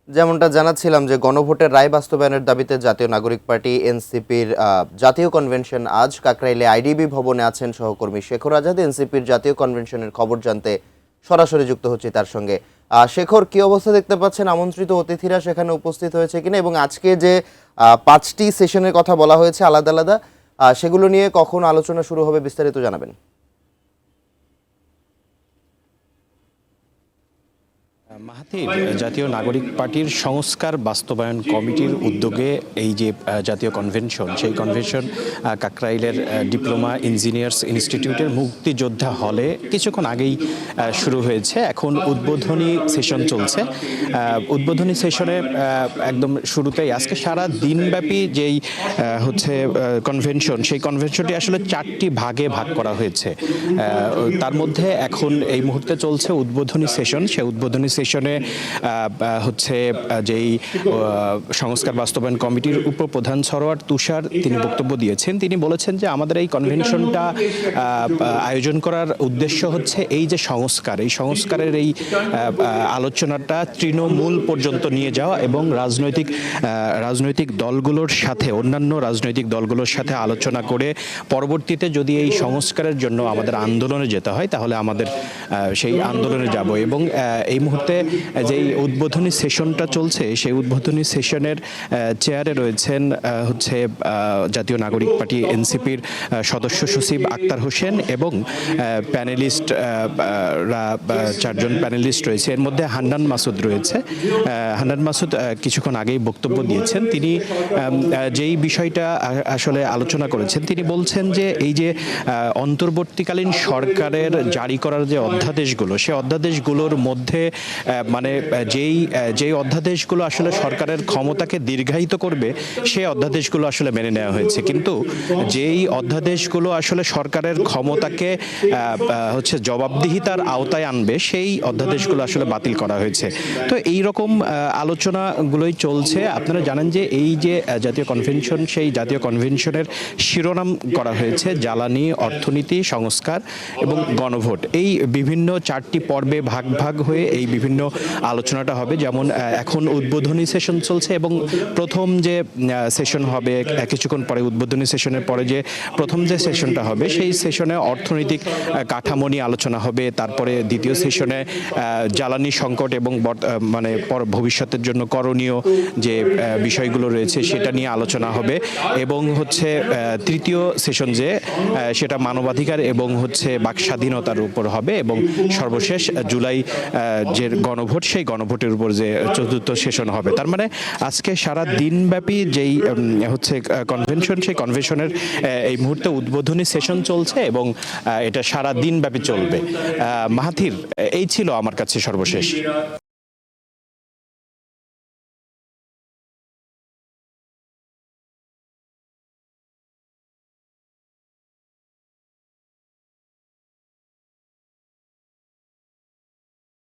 যেমনটা জানাচ্ছিলাম যে গণভোটের রায় বাস্তবায়নের দাবিতে জাতীয় নাগরিক পার্টি এনসিপির জাতীয় কনভেনশন আজ কাকরাইলে আইডিবি ভবনে আছেন সহকর্মী শেখর আজাদ। এনসিপির জাতীয় কনভেনশনের খবর জানতে সরাসরি যুক্ত হচ্ছে তার সঙ্গে। শেখর, কি অবস্থা দেখতে পাচ্ছেন? আমন্ত্রিত অতিথিরা সেখানে উপস্থিত হয়েছে কিনা, এবং আজকে যে 5টি সেশনের কথা বলা হয়েছে আলাদা আলাদা, সেগুলো নিয়ে কখন আলোচনা শুরু হবে বিস্তারিত জানাবেন। মাহাথির, জাতীয় নাগরিক পার্টির সংস্কার বাস্তবায়ন কমিটির উদ্যোগে এই যে জাতীয় কনভেনশন, সেই কনভেনশন কাকরাইলের ডিপ্লোমা ইঞ্জিনিয়ার্স ইনস্টিটিউটের মুক্তিযোদ্ধা হলে কিছুক্ষণ আগেই শুরু হয়েছে। এখন উদ্বোধনী সেশন চলছে। উদ্বোধনী সেশনে একদম শুরুতেই আজকে সারা দিনব্যাপী যেই হচ্ছে কনভেনশন, সেই কনভেনশনটি আসলে 4টি ভাগে ভাগ করা হয়েছে। তার মধ্যে এখন এই মুহূর্তে চলছে উদ্বোধনী সেশন। সেই উদ্বোধনী সেশনে হচ্ছে যেই সংস্কার বাস্তবায়ন কমিটির উপপ্রধান সরোয়ার তুষার তিনি বক্তব্য দিয়েছেন। তিনি বলেছেন যে আমাদের এই কনভেনশনটা আয়োজন করার উদ্দেশ্য হচ্ছে এই যে সংস্কার, এই সংস্কারের এই আলোচনাটা তৃণমূল পর্যন্ত নিয়ে যাওয়া এবং রাজনৈতিক দলগুলোর সাথে, অন্যান্য রাজনৈতিক দলগুলোর সাথে আলোচনা করে পরবর্তীতে যদি এই সংস্কারের জন্য আমাদের আন্দোলনে যেতে হয় তাহলে আমাদের সেই আন্দোলনে যাব। এবং এই মুহূর্তে যেই উদ্বোধনী সেশনটা চলছে, সেই উদ্বোধনী সেশনের চেয়ারে রয়েছেন হচ্ছে জাতীয় নাগরিক পার্টি এনসিপির সদস্য সচিব আক্তার হোসেন এবং প্যানেলিস্ট 4জন প্যানেলিস্ট রয়েছে। এর মধ্যে হান্নান মাসুদ রয়েছে। হান্নান মাসুদ কিছুক্ষণ আগেই বক্তব্য দিয়েছেন। তিনি যেই বিষয়টা আসলে আলোচনা করেছেন, তিনি বলছেন যে এই যে অন্তর্বর্তীকালীন সরকারের জারি করার যে অধ্যাদেশগুলো, সেই অধ্যাদেশগুলোর মধ্যে মানে যেই অধ্যাদেশগুলো আসলে সরকারের ক্ষমতাকে দীর্ঘায়িত করবে সেই অধ্যাদেশগুলো আসলে মেনে নেওয়া হয়েছে, কিন্তু যেই অধ্যাদেশগুলো আসলে সরকারের ক্ষমতাকে হচ্ছে জবাবদিহিতার আওতায় আনবে সেই অধ্যাদেশগুলো আসলে বাতিল করা হয়েছে। তো এই রকম আলোচনাগুলোই চলছে। আপনারা জানেন যে এই যে জাতীয় কনভেনশন, সেই জাতীয় কনভেনশনের শিরোনাম করা হয়েছে জ্বালানি, অর্থনীতি, সংস্কার এবং গণভোট। এই বিভিন্ন 4টি পর্বে ভাগ ভাগ হয়ে এই বিভিন্ন আলোচনাটা হবে। যেমন এখন উদ্বোধনী সেশন চলছে এবং প্রথম যে সেশন হবে কিছুক্ষণ পরে, উদ্বোধনী সেশনের পরে যে প্রথম যে সেশনটা হবে সেই সেশনে অর্থনৈতিক কাঠামো নিয়ে আলোচনা হবে। তারপরে দ্বিতীয় সেশনে জ্বালানি সংকট এবং মানে ভবিষ্যতের জন্য করণীয় যে বিষয়গুলো রয়েছে সেটা নিয়ে আলোচনা হবে। এবং হচ্ছে তৃতীয় সেশন সেটা মানবাধিকার এবং হচ্ছে বাক স্বাধীনতার উপর হবে। এবং সর্বশেষ জুলাই যে গণভোট, সেই গণভোটের উপর যে 4র্থ সেশন হবে। তার মানে আজকে সারা দিনব্যাপী যেই হচ্ছে কনভেনশন, সেই কনভেনশনের এই মুহূর্তে উদ্বোধনী সেশন চলছে এবং এটা সারা দিনব্যাপী চলবে। মাহাথির, এই ছিল আমার কাছে সর্বশেষ।